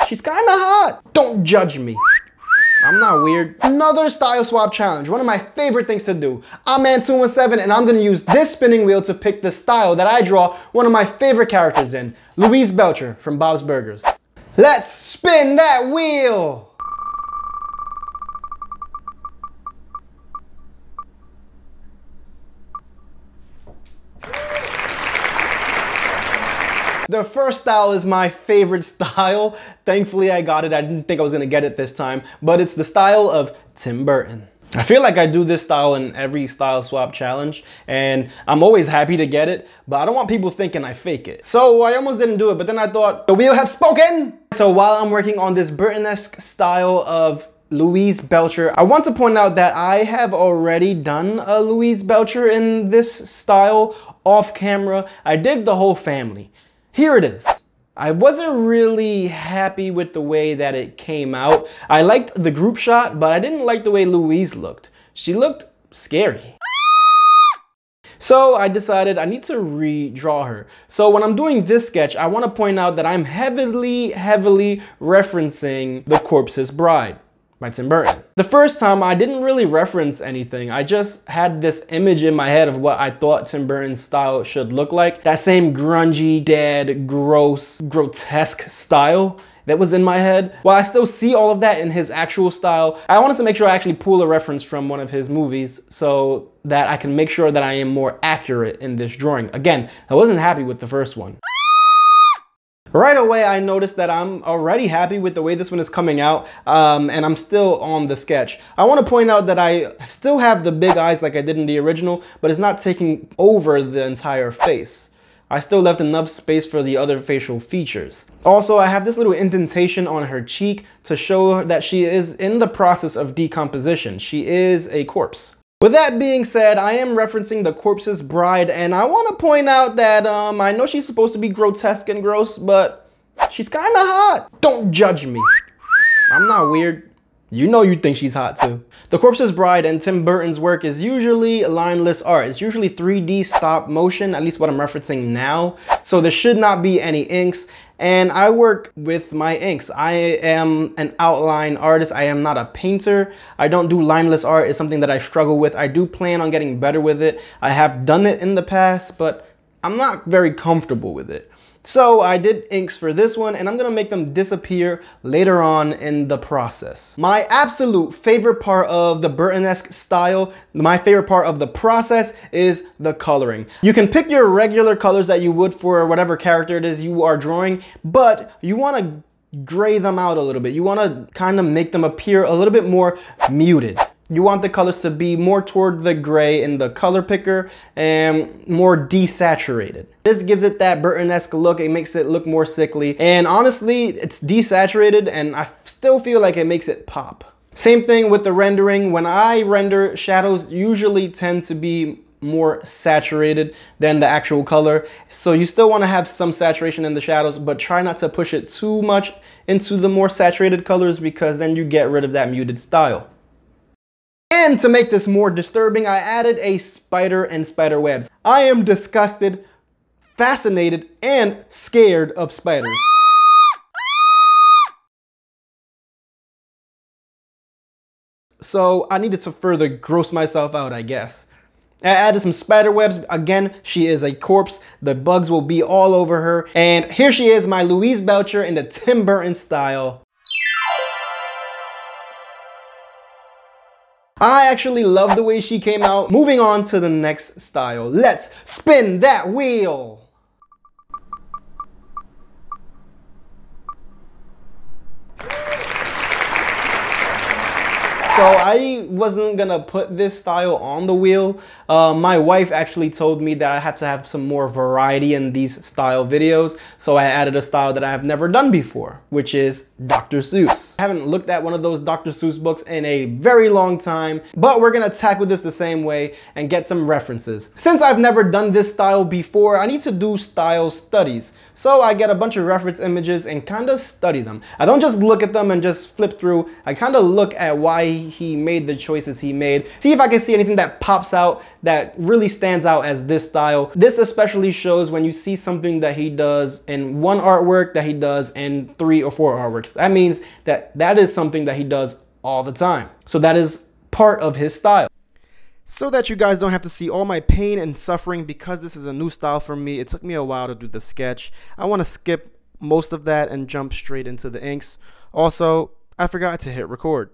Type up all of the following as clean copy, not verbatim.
She's kinda hot. Don't judge me. I'm not weird. Another style swap challenge, one of my favorite things to do. I'm Man217 and I'm gonna use this spinning wheel to pick the style that I draw one of my favorite characters in, Louise Belcher from Bob's Burgers. Let's spin that wheel! The first style is my favorite style. Thankfully, I got it. I didn't think I was gonna get it this time, but it's the style of Tim Burton. I feel like I do this style in every style swap challenge, and I'm always happy to get it, but I don't want people thinking I fake it. So I almost didn't do it, but then I thought, the wheel have spoken! So while I'm working on this Burton-esque style of Louise Belcher, I want to point out that I have already done a Louise Belcher in this style off camera. I did the whole family. Here it is. I wasn't really happy with the way that it came out. I liked the group shot, but I didn't like the way Louise looked. She looked scary. So I decided I need to redraw her. So when I'm doing this sketch, I want to point out that I'm heavily referencing The Corpse's Bride by Tim Burton. The first time I didn't really reference anything. I just had this image in my head of what I thought Tim Burton's style should look like. That same grungy, dead, gross, grotesque style that was in my head. While I still see all of that in his actual style, I wanted to make sure I actually pull a reference from one of his movies so that I can make sure that I am more accurate in this drawing. Again, I wasn't happy with the first one. Right away, I noticed that I'm already happy with the way this one is coming out, and I'm still on the sketch. I want to point out that I still have the big eyes like I did in the original, but it's not taking over the entire face. I still left enough space for the other facial features. Also, I have this little indentation on her cheek to show that she is in the process of decomposition. She is a corpse. With that being said, I am referencing The Corpse's Bride, and I want to point out that I know she's supposed to be grotesque and gross, but she's kind of hot. Don't judge me. I'm not weird. You know you think she's hot too. The Corpse's Bride and Tim Burton's work is usually lineless art. It's usually 3D stop motion, at least what I'm referencing now. So there should not be any inks. And I work with my inks. I am an outline artist. I am not a painter. I don't do lineless art. It's something that I struggle with. I do plan on getting better with it. I have done it in the past, but I'm not very comfortable with it. So I did inks for this one, and I'm gonna make them disappear later on in the process. My absolute favorite part of the Burton-esque style, my favorite part of the process, is the coloring. You can pick your regular colors that you would for whatever character it is you are drawing, but you wanna gray them out a little bit. You wanna kind of make them appear a little bit more muted. You want the colors to be more toward the gray in the color picker and more desaturated. This gives it that Burton-esque look. It makes it look more sickly. And honestly, it's desaturated and I still feel like it makes it pop. Same thing with the rendering. When I render, shadows usually tend to be more saturated than the actual color. So you still want to have some saturation in the shadows, but try not to push it too much into the more saturated colors because then you get rid of that muted style. And to make this more disturbing, I added a spider and spider webs. I am disgusted, fascinated, and scared of spiders. So I needed to further gross myself out, I guess. I added some spider webs. Again, she is a corpse. The bugs will be all over her. And here she is, my Louise Belcher in the Tim Burton style. I actually love the way she came out. Moving on to the next style. Let's spin that wheel. So I wasn't gonna put this style on the wheel. My wife actually told me that I have to have some more variety in these style videos. So I added a style that I have never done before, which is Dr. Seuss. I haven't looked at one of those Dr. Seuss books in a very long time, but we're gonna tackle this the same way and get some references. Since I've never done this style before, I need to do style studies. So I get a bunch of reference images and kind of study them. I don't just look at them and just flip through. I kind of look at why he made the choices he made. See if I can see anything that pops out, that really stands out as this style. This especially shows when you see something that he does in one artwork that he does in 3 or 4 artworks. That means that that is something that he does all the time. So that is part of his style. So that you guys don't have to see all my pain and suffering, because this is a new style for me, it took me a while to do the sketch. I want to skip most of that and jump straight into the inks. Also, I forgot to hit record.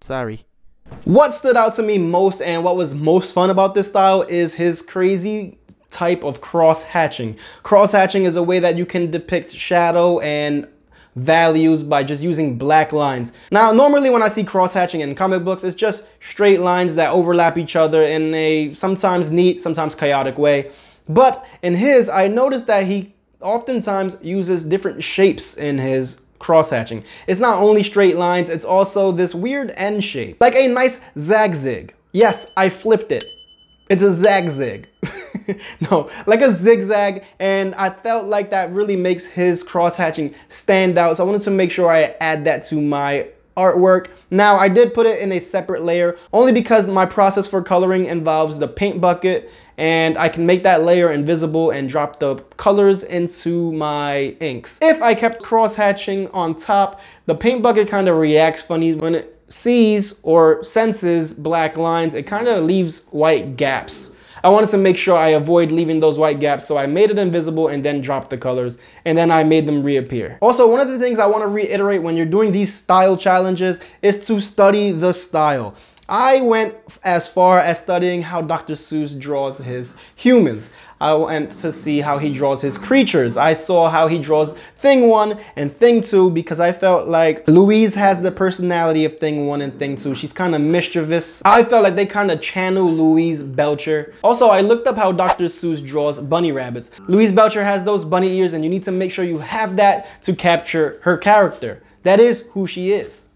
Sorry. What stood out to me most and what was most fun about this style is his crazy type of cross-hatching. Cross-hatching is a way that you can depict shadow and values by just using black lines. Now, normally when I see cross-hatching in comic books, it's just straight lines that overlap each other in a sometimes neat, sometimes chaotic way. But in his, I noticed that he oftentimes uses different shapes in his cross-hatching. It's not only straight lines, it's also this weird N shape, like a nice zag-zig. Yes, I flipped it. It's a zag-zig. No, like a zigzag, and I felt like that really makes his cross-hatching stand out, so I wanted to make sure I add that to my artwork. Now, I did put it in a separate layer, only because my process for coloring involves the paint bucket, and I can make that layer invisible and drop the colors into my inks. If I kept cross-hatching on top, the paint bucket kind of reacts funny when it sees or senses black lines. It kind of leaves white gaps. I wanted to make sure I avoid leaving those white gaps, so I made it invisible and then dropped the colors, and then I made them reappear. Also, one of the things I want to reiterate when you're doing these style challenges is to study the style. I went as far as studying how Dr. Seuss draws his humans. I went to see how he draws his creatures. I saw how he draws Thing 1 and Thing 2 because I felt like Louise has the personality of Thing 1 and Thing 2. She's kind of mischievous. I felt like they kind of channel Louise Belcher. Also, I looked up how Dr. Seuss draws bunny rabbits. Louise Belcher has those bunny ears, and you need to make sure you have that to capture her character. That is who she is.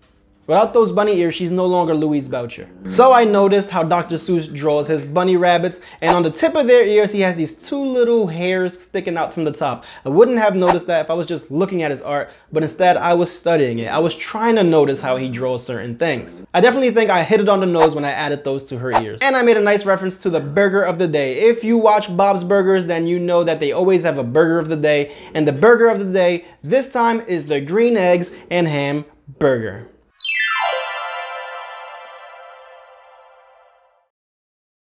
Without those bunny ears, she's no longer Louise Belcher. So I noticed how Dr. Seuss draws his bunny rabbits, and on the tip of their ears, he has these 2 little hairs sticking out from the top. I wouldn't have noticed that if I was just looking at his art, but instead I was studying it. I was trying to notice how he draws certain things. I definitely think I hit it on the nose when I added those to her ears. And I made a nice reference to the burger of the day. If you watch Bob's Burgers, then you know that they always have a burger of the day, and the burger of the day this time is the green eggs and ham burger.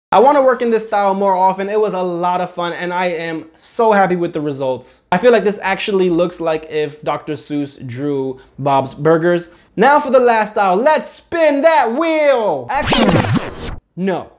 I want to work in this style more often. It was a lot of fun, and I am so happy with the results. I feel like this actually looks like if Dr. Seuss drew Bob's Burgers. Now for the last style, let's spin that wheel! Actually, no.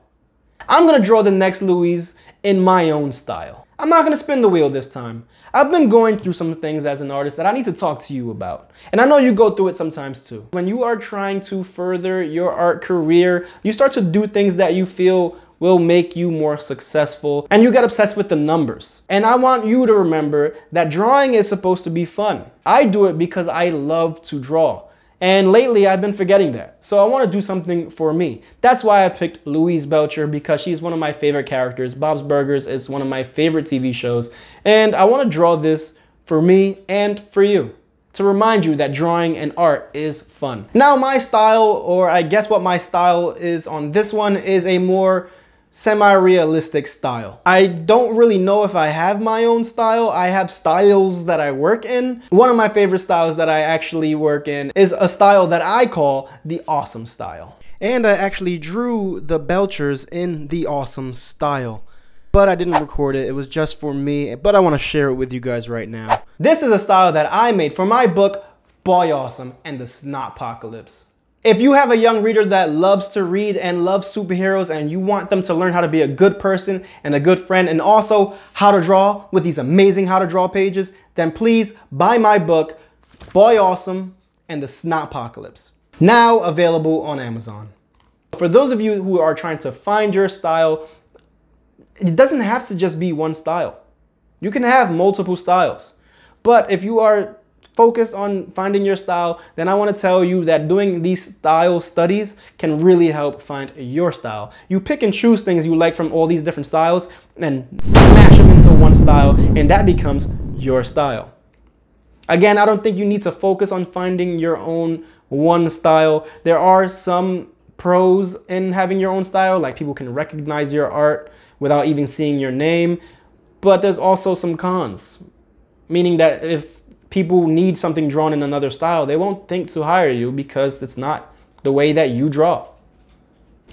I'm gonna draw the next Louise in my own style. I'm not gonna spin the wheel this time. I've been going through some things as an artist that I need to talk to you about. And I know you go through it sometimes too. When you are trying to further your art career, you start to do things that you feel will make you more successful, and you get obsessed with the numbers. And I want you to remember that drawing is supposed to be fun. I do it because I love to draw. And lately I've been forgetting that. So I want to do something for me. That's why I picked Louise Belcher, because she's one of my favorite characters. Bob's Burgers is one of my favorite TV shows. And I want to draw this for me and for you, to remind you that drawing and art is fun. Now my style, or I guess what my style is on this one, is a more semi-realistic style. I don't really know if I have my own style. I have styles that I work in. One of my favorite styles that I actually work in is a style that I call the awesome style. And I actually drew the Belchers in the awesome style, but I didn't record it. It was just for me, but I want to share it with you guys right now. This is a style that I made for my book, Boy Awesome and the Snot-Pocalypse. If you have a young reader that loves to read and loves superheroes, and you want them to learn how to be a good person and a good friend, and also how to draw with these amazing how to draw pages, then please buy my book, Boy Awesome and the Snot-Pocalypse. Now available on Amazon. For those of you who are trying to find your style, it doesn't have to just be one style. You can have multiple styles. But if you are focused on finding your style, then I want to tell you that doing these style studies can really help find your style. You pick and choose things you like from all these different styles and smash them into one style, and that becomes your style. Again, I don't think you need to focus on finding your own one style. There are some pros in having your own style, like people can recognize your art without even seeing your name, but there's also some cons, meaning that if people need something drawn in another style, they won't think to hire you because it's not the way that you draw.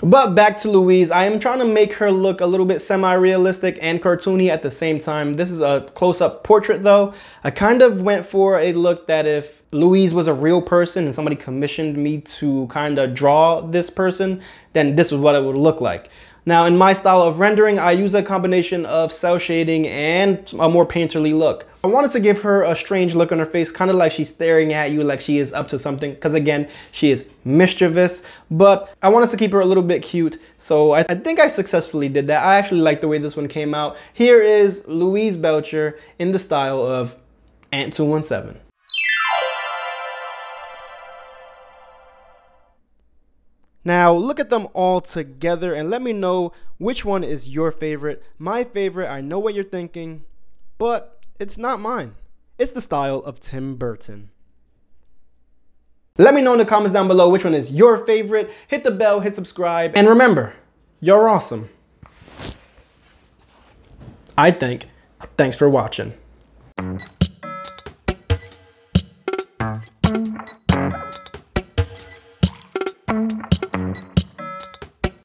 But back to Louise, I am trying to make her look a little bit semi-realistic and cartoony at the same time. This is a close-up portrait though. I kind of went for a look that if Louise was a real person and somebody commissioned me to kind of draw this person, then this is what it would look like. Now in my style of rendering, I use a combination of cell shading and a more painterly look. I wanted to give her a strange look on her face, kind of like she's staring at you like she is up to something, because again, she is mischievous, but I wanted to keep her a little bit cute, so I think I successfully did that. I actually like the way this one came out. Here is Louise Belcher in the style of Ant217. Now look at them all together and let me know which one is your favorite. My favorite, I know what you're thinking, but it's not mine. It's the style of Tim Burton. Let me know in the comments down below which one is your favorite. Hit the bell, hit subscribe, and remember, you're awesome. I think. Thanks for watching.